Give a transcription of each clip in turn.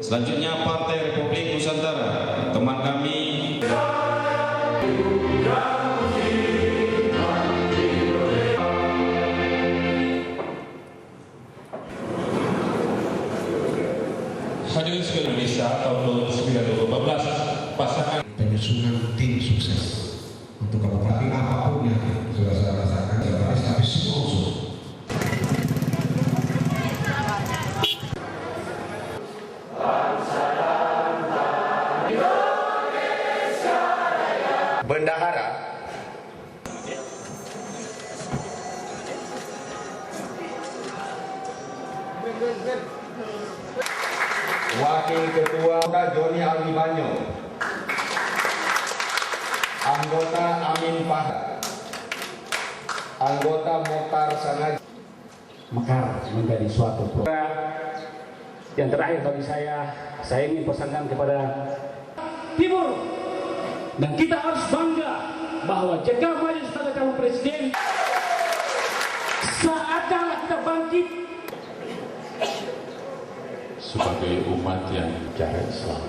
Selanjutnya Partai Republik Nusantara, teman kami Hadirin sekalian, Indonesia tahun 2019 pasangan penyusunan tim sukses untuk kabupaten apapun yang sudah saya rasakan, tapi semua unsur. Bendahara Wakil Ketua Joni Aldibanyo, anggota Amin Fahad, anggota Mokhtar Sangaji. Mekar menjadi suatu program. Yang terakhir bagi saya ingin pesankan kepada Timur, dan kita harus bangga bahwa jika maju sebagai calon presiden, saatnya kita bangkit sebagai umat yang bicara Islam.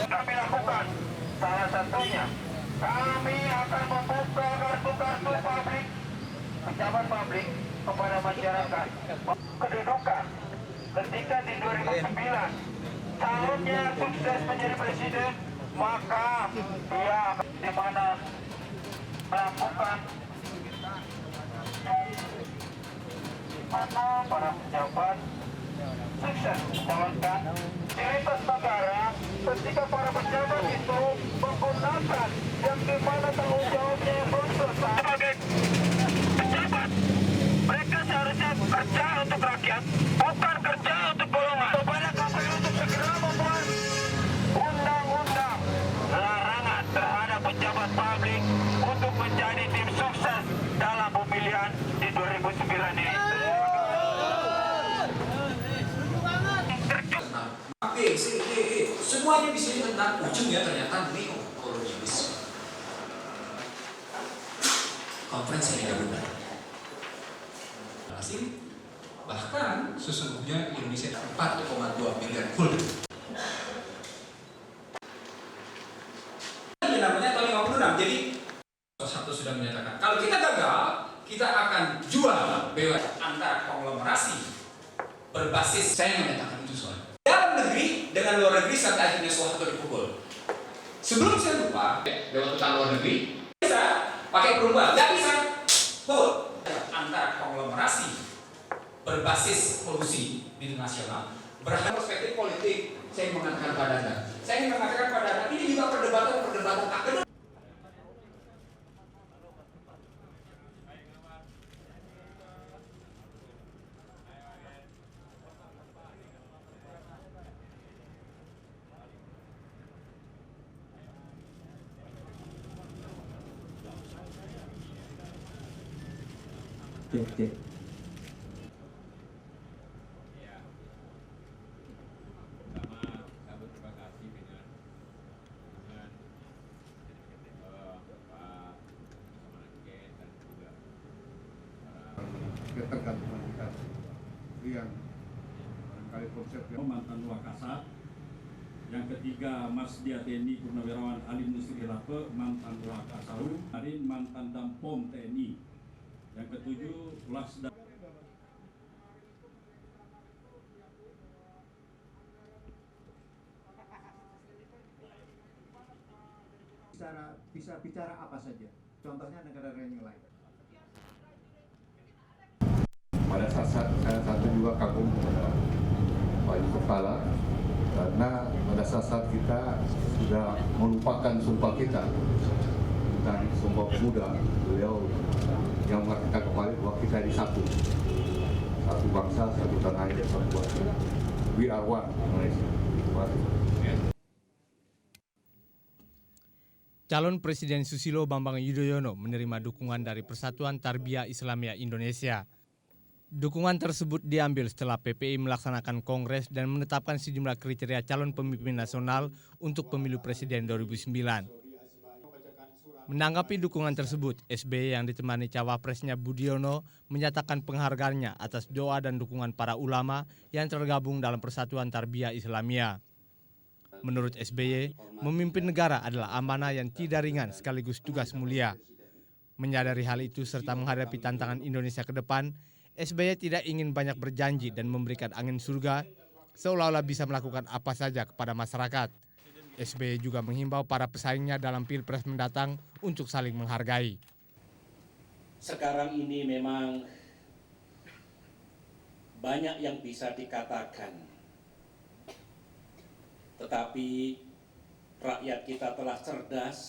Kami lakukan salah satunya, kami akan membuka kartu-kartu publik, pejabat publik kepada masyarakat. Kedudukan ketika di 2009 calonnya sukses menjadi presiden, maka dia di mana melakukan mana para pejabat sukses menjalankan lintas negara, ketika para pejabat itu menggunakan yang dimana tanggung jawabnya yang belum selesai. Sebagai pejabat, mereka seharusnya kerja untuk rakyat, bukan kerja untuk golongan. Kepada KPU untuk segera membuat undang-undang larangan terhadap pejabat publik untuk menjadi tim sukses dalam pemilihan di 2009 ini. B, C, D, E, semuanya bisa tentang ujungnya ternyata neokolonialisme. Konferensi yang tidak benar. Bahkan sesungguhnya Indonesia 4,2 miliar gold. Ini namanya tahun 56. Jadi satu sudah menyatakan kalau kita gagal, kita akan jual BUMN antara konglomerasi berbasis. Saya menyatakan itu soal dalam negeri dengan luar negeri sampai akhirnya Soeharto dipukul. Sebelum saya lupa, lewat utang luar negeri bisa pakai perubahan, nggak bisa. Antara konglomerasi berbasis kolusi internasional berharap perspektif politik. Saya mengatakan pada Anda, saya ingin mengatakan pada Anda, ini juga perdebatan akademik. Cek. Ya. Pertama, saya berterima kasih dengan Pak Samanake dan juga Ketergantungan kita yang barangkali konsepnya mantan Wakasat. Yang ketiga Mas Diateni Purnawirawan Alim Nusri Lape, mantan Wakasaru. Hari mantan Dampom TNI. Yang ketujuh Lasda. Bisa bicara apa saja, contohnya negara-negara yang lain. pada saat saya satu juga kagum kepada Pak Yusuf Kala, karena pada saat kita sudah melupakan sumpah kita tentang Sumpah Pemuda, beliau yang mengatakan kembali bahwa kita di satu bangsa, satu tanah air, satu bangsa. We are one, Indonesia. Calon Presiden Susilo Bambang Yudhoyono menerima dukungan dari Persatuan Tarbiyah Islamiyah Indonesia. Dukungan tersebut diambil setelah PPI melaksanakan kongres dan menetapkan sejumlah kriteria calon pemimpin nasional untuk pemilu presiden 2009. Menanggapi dukungan tersebut, SBY yang ditemani cawapresnya Budiono menyatakan penghargaannya atas doa dan dukungan para ulama yang tergabung dalam Persatuan Tarbiyah Islamiyah. Menurut SBY, memimpin negara adalah amanah yang tidak ringan sekaligus tugas mulia. Menyadari hal itu serta menghadapi tantangan Indonesia ke depan, SBY tidak ingin banyak berjanji dan memberikan angin surga, seolah-olah bisa melakukan apa saja kepada masyarakat. SBY juga menghimbau para pesaingnya dalam Pilpres mendatang untuk saling menghargai. Sekarang ini memang banyak yang bisa dikatakan, tetapi rakyat kita telah cerdas,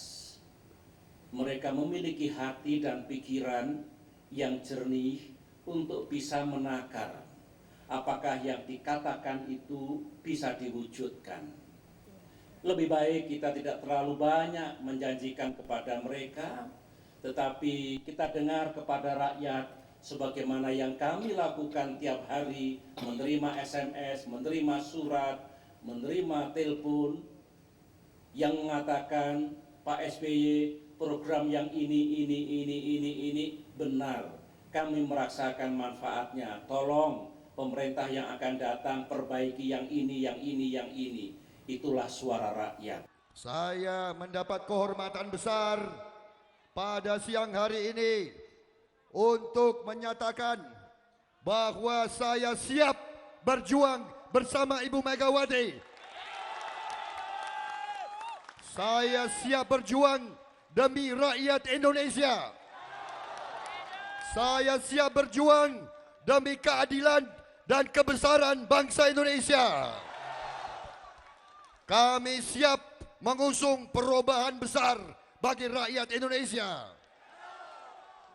mereka memiliki hati dan pikiran yang jernih untuk bisa menakar apakah yang dikatakan itu bisa diwujudkan. Lebih baik kita tidak terlalu banyak menjanjikan kepada mereka, tetapi kita dengar kepada rakyat sebagaimana yang kami lakukan tiap hari, menerima SMS, menerima surat, menerima telepon yang mengatakan Pak SBY program yang ini benar. Kami merasakan manfaatnya. Tolong pemerintah yang akan datang perbaiki yang ini. Itulah suara rakyat. Saya mendapat kehormatan besar pada siang hari ini untuk menyatakan bahwa saya siap berjuang bersama Ibu Megawati. Saya siap berjuang demi rakyat Indonesia. Saya siap berjuang demi keadilan dan kebesaran bangsa Indonesia. Kami siap mengusung perubahan besar bagi rakyat Indonesia.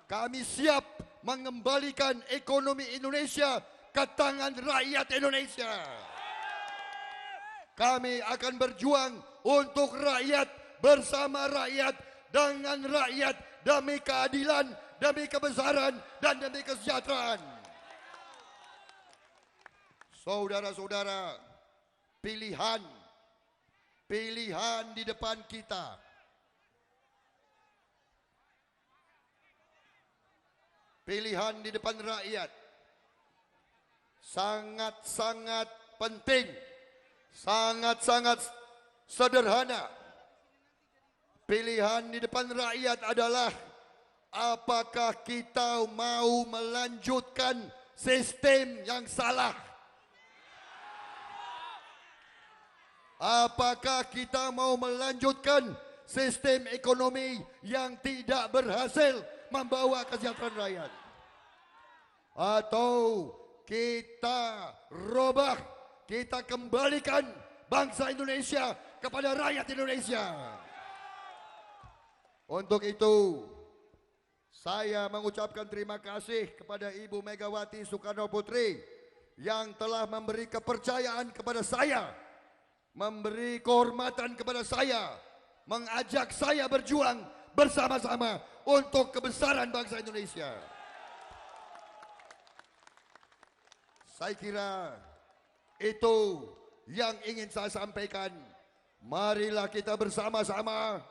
Kami siap mengembalikan ekonomi Indonesia ke tangan rakyat Indonesia. Kami akan berjuang untuk rakyat, bersama rakyat, dengan rakyat, demi keadilan, demi kebesaran, dan demi kesejahteraan. Saudara-saudara, pilihan di depan kita. Pilihan di depan rakyat sangat-sangat penting, sangat-sangat sederhana. Pilihan di depan rakyat adalah apakah kita mau melanjutkan sistem yang salah? Apakah kita mau melanjutkan sistem ekonomi yang tidak berhasil membawa kesejahteraan rakyat? Atau kita robah, kita kembalikan bangsa Indonesia kepada rakyat Indonesia? Untuk itu, saya mengucapkan terima kasih kepada Ibu Megawati Soekarno Putri yang telah memberi kepercayaan kepada saya, memberi kehormatan kepada saya, mengajak saya berjuang bersama-sama untuk kebesaran bangsa Indonesia. Saya kira itu yang ingin saya sampaikan. Marilah kita bersama-sama,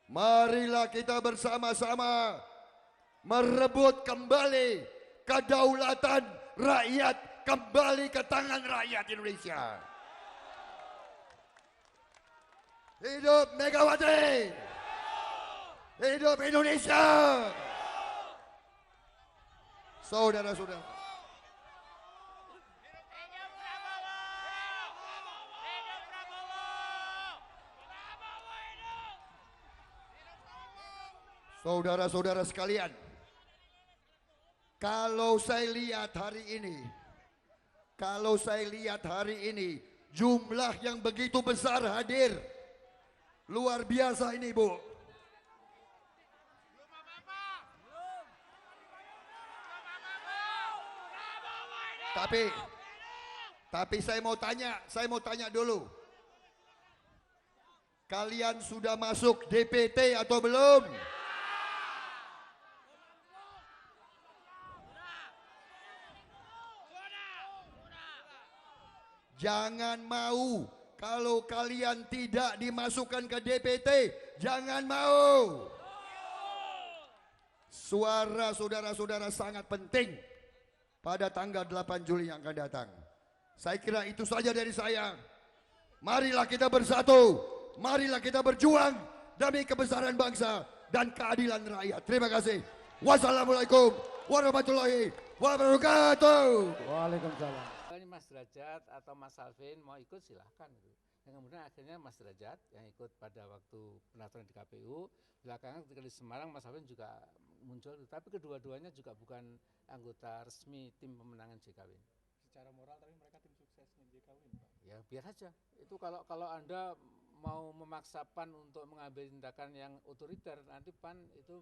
marilah kita bersama-sama merebut kembali kedaulatan rakyat, kembali ke tangan rakyat Indonesia. Hidup Megawati! Hidup Indonesia! Saudara-saudara, saudara-saudara sekalian, kalau saya lihat hari ini, jumlah yang begitu besar hadir, luar biasa ini, Bu. Tapi saya mau tanya dulu. Kalian sudah masuk DPT atau belum? Jangan mau. Kalau kalian tidak dimasukkan ke DPT, jangan mau. Suara saudara-saudara sangat penting pada tanggal 8 Juli yang akan datang. Saya kira itu saja dari saya. Marilah kita bersatu, marilah kita berjuang demi kebesaran bangsa dan keadilan rakyat. Terima kasih. Wassalamualaikum warahmatullahi wabarakatuh. Waalaikumsalam. Ini Mas Derajat atau Mas Alvin mau ikut silahkan. Dan kemudian akhirnya Mas Derajat yang ikut pada waktu pendaftaran di KPU. Belakangan ketika di Semarang Mas Alvin juga muncul. Tapi kedua-duanya juga bukan anggota resmi tim pemenangan JKWin. Secara moral tapi mereka tim suksesnya JKWin, Pak. Ya biar aja. Itu kalau Anda mau memaksa PAN untuk mengambil tindakan yang otoriter, nanti PAN itu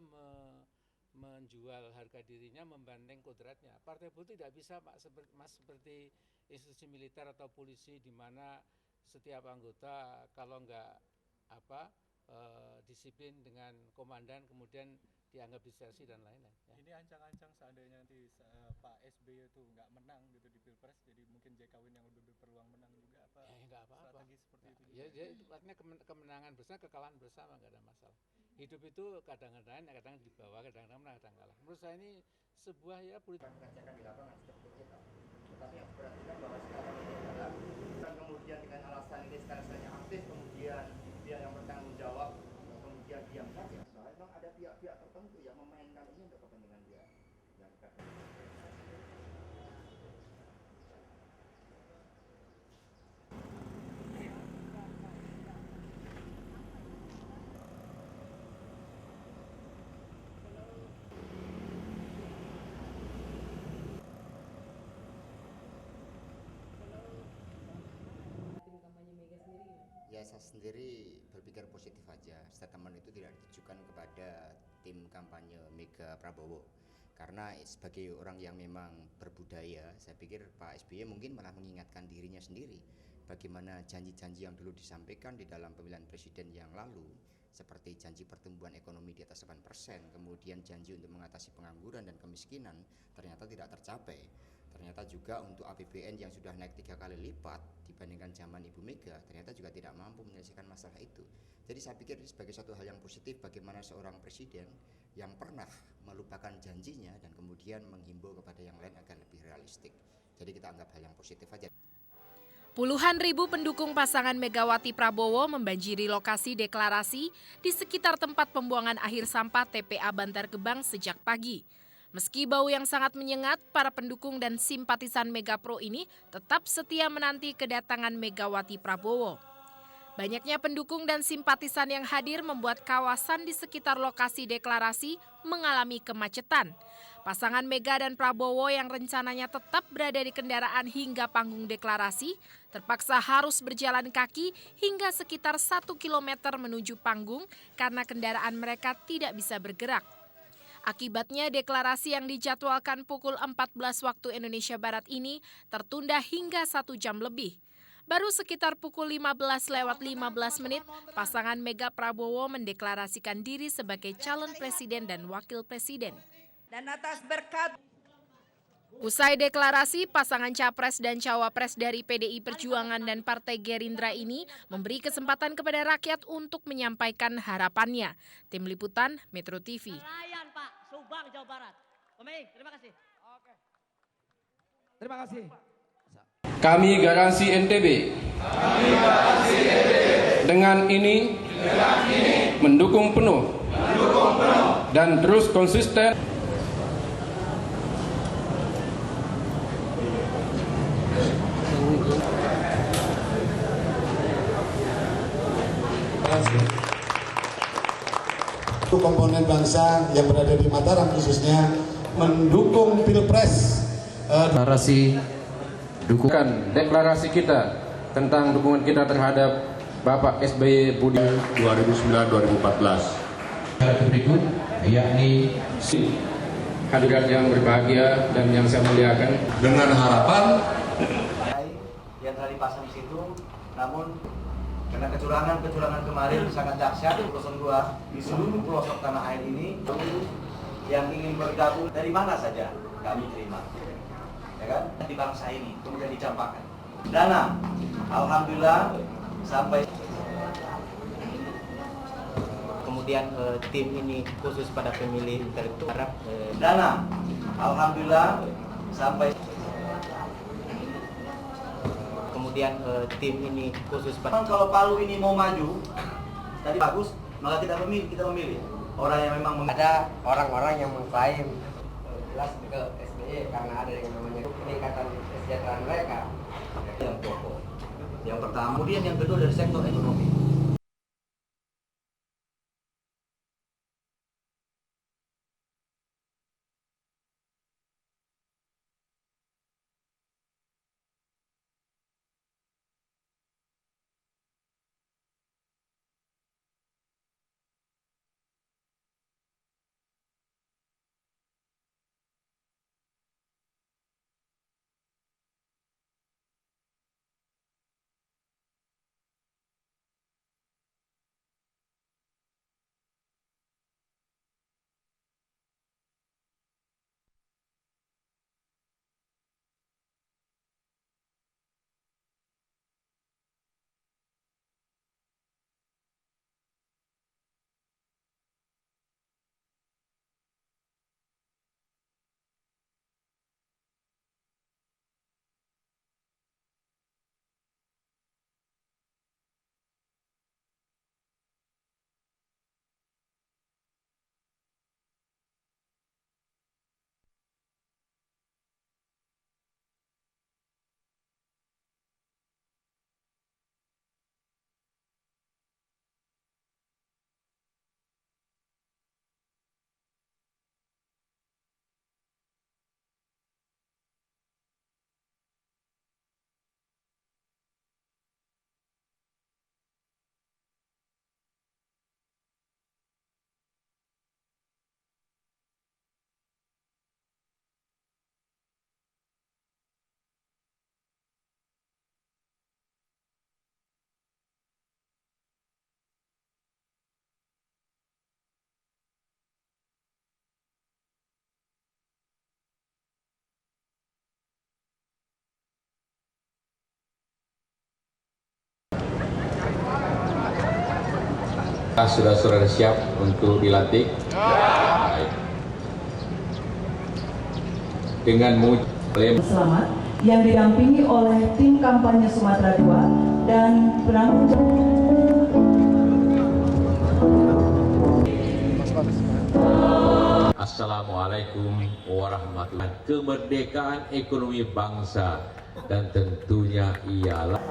menjual harga dirinya membanding kodratnya. Partai politik tidak bisa Pak seperti institusi militer atau polisi di mana setiap anggota kalau enggak disiplin dengan komandan kemudian dianggap disersi dan lain-lain. Ya. Ini ancang-ancang seandainya nanti Pak SBY itu nggak menang gitu di Pilpres, jadi mungkin JKWin yang lebih berpeluang menang juga apa? Nggak apa-apa. Strategi seperti itu. Ya itu artinya kemenangan bersama, kekalahan bersama nggak ada masalah. Hidup itu kadang-kadang di bawah, kadang-kadang menang, kadang kalah. Menurut saya ini sebuah ya politik. Kerjakan di lapangan seperti itu. Tetapi yang berarti kan bahwa sekarang ini adalah bukan kemudian dengan alasan ini sekarang saya aktif, kemudian dia yang bertanggung jawab, kemudian diam saja. Nah, memang ada pihak-pihak tertentu yang memainkan ini untuk kepentingan dia. Ya saya sendiri berpikir positif aja. Statement itu tidak ditujukan kepada tim kampanye Mega Prabowo. Karena sebagai orang yang memang berbudaya, saya pikir Pak SBY mungkin malah mengingatkan dirinya sendiri bagaimana janji-janji yang dulu disampaikan di dalam pemilihan presiden yang lalu, seperti janji pertumbuhan ekonomi di atas 8%, kemudian janji untuk mengatasi pengangguran dan kemiskinan, ternyata tidak tercapai. Ternyata juga untuk APBN yang sudah naik 3 kali lipat dibandingkan zaman Ibu Mega, ternyata juga tidak mampu menyelesaikan masalah itu. Jadi saya pikir ini sebagai satu hal yang positif bagaimana seorang presiden yang pernah melupakan janjinya dan kemudian menghimbau kepada yang lain agar lebih realistik. Jadi kita anggap hal yang positif aja. Puluhan ribu pendukung pasangan Megawati Prabowo membanjiri lokasi deklarasi di sekitar tempat pembuangan akhir sampah TPA Bantar Gebang sejak pagi. Meski bau yang sangat menyengat, para pendukung dan simpatisan Megapro ini tetap setia menanti kedatangan Megawati Prabowo. Banyaknya pendukung dan simpatisan yang hadir membuat kawasan di sekitar lokasi deklarasi mengalami kemacetan. Pasangan Mega dan Prabowo yang rencananya tetap berada di kendaraan hingga panggung deklarasi, terpaksa harus berjalan kaki hingga sekitar 1 kilometer menuju panggung karena kendaraan mereka tidak bisa bergerak. Akibatnya deklarasi yang dijadwalkan pukul 14 waktu Indonesia Barat ini tertunda hingga 1 jam lebih. Baru sekitar pukul 15:15 menit, pasangan Mega Prabowo mendeklarasikan diri sebagai calon presiden dan wakil presiden. Dan atas berkat usai deklarasi, pasangan Capres dan Cawapres dari PDI Perjuangan dan Partai Gerindra ini memberi kesempatan kepada rakyat untuk menyampaikan harapannya. Tim Liputan Metro TV. Pak, Subang, Jawa Barat. Terima kasih. Oke. Terima kasih. Kami garansi NTB. Dengan ini mendukung penuh dan terus konsisten komponen bangsa yang berada di Mataram khususnya mendukung Pilpres. Deklarasi dukungan deklarasi kita tentang dukungan kita terhadap Bapak SBY Budi 2009-2014. Berikut yakni hadirat yang berbahagia dan yang saya muliakan, dengan harapan yang telah dipasang di situ, namun karena kecurangan kemarin sangat dahsyat 02 di seluruh pelosok tanah air ini, yang ingin bergabung dari mana saja kami terima, ya kan, di bangsa ini kemudian dicampakkan. Dana, alhamdulillah sampai kemudian tim ini khusus pada pemilih intelektual Dana, alhamdulillah sampai kemudian tim ini khusus pada kalau Palu ini mau maju tadi bagus, maka kita memilih orang yang memang ada orang-orang yang mengklaim jelas ke SBY karena ada yang namanya peningkatan kesejahteraan mereka. Yang pokok, yang pertama, kemudian yang kedua dari sektor ekonomi. Saudara-saudara siap untuk dilantik? Baik. Dengan Selamat yang didampingi oleh tim kampanye Sumatera II dan penanggung jawab. Assalamualaikum warahmatullahi wabarakatuh. Kemerdekaan ekonomi bangsa dan tentunya ialah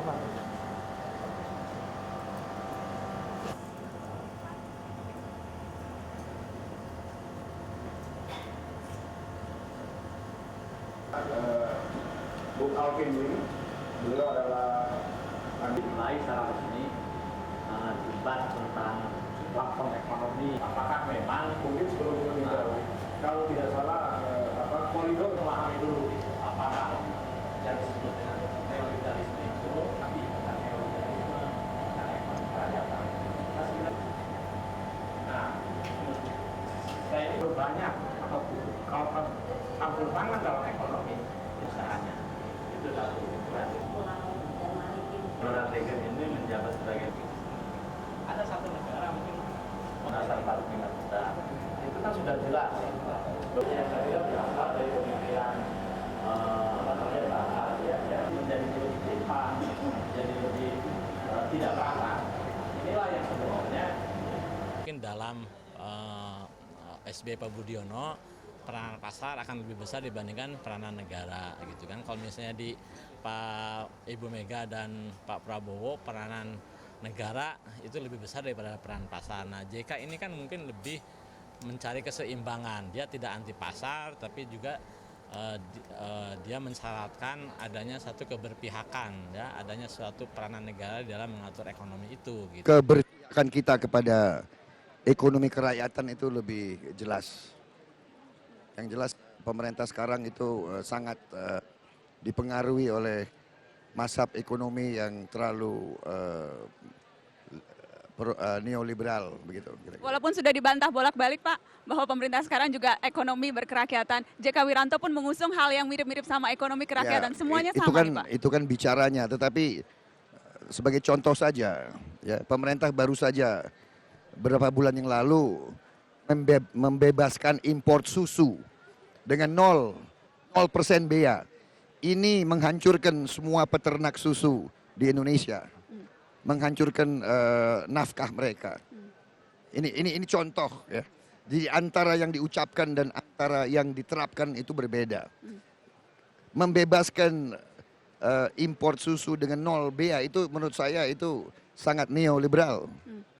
Bung Alvin ini, beliau adalah mulai secara resmi debat tentang platform ekonomi. Apakah memang mungkin sebelum meninggal, kalau tidak salah koridor memahami dulu apakah yang disebut dengan neoliberalisme itu tapi bukan neoliberalisme bukan ekonomi kerakyatan. Nah, saya ini berbanyak atau kalau campur tangan dalam ekonomi usahanya itu satu. Ronald Reagan ini menjabat sebagai ada satu negara mungkin menasar paling kita itu kan sudah jelas. Yang saya berasal dari pemikiran menjadi lebih cepat, menjadi lebih tidak ramah. Inilah yang sebenarnya mungkin dalam SBY Pak Budiono peranan pasar akan lebih besar dibandingkan peranan negara gitu kan. Kalau misalnya di Pak Ibu Mega dan Pak Prabowo peranan negara itu lebih besar daripada peran pasar. Nah, JK ini kan mungkin lebih mencari keseimbangan. Dia tidak anti pasar tapi juga dia mensyaratkan adanya satu keberpihakan ya, adanya suatu peranan negara dalam mengatur ekonomi itu gitu. Keberpihakan kita kepada ekonomi kerakyatan itu lebih jelas. Yang jelas pemerintah sekarang itu sangat dipengaruhi oleh mazhab ekonomi yang terlalu neoliberal begitu. Walaupun sudah dibantah bolak-balik Pak, bahwa pemerintah sekarang juga ekonomi berkerakyatan. JK Wiranto pun mengusung hal yang mirip-mirip sama ekonomi kerakyatan. Semuanya itu sama kan, nih Pak. Itu kan bicaranya, tetapi sebagai contoh saja, ya pemerintah baru saja beberapa bulan yang lalu membebaskan import susu dengan 0% bea. Ini menghancurkan semua peternak susu di Indonesia, menghancurkan nafkah mereka. Ini contoh ya. Di antara yang diucapkan dan antara yang diterapkan itu berbeda. Membebaskan import susu dengan 0 bea itu menurut saya itu sangat neoliberal.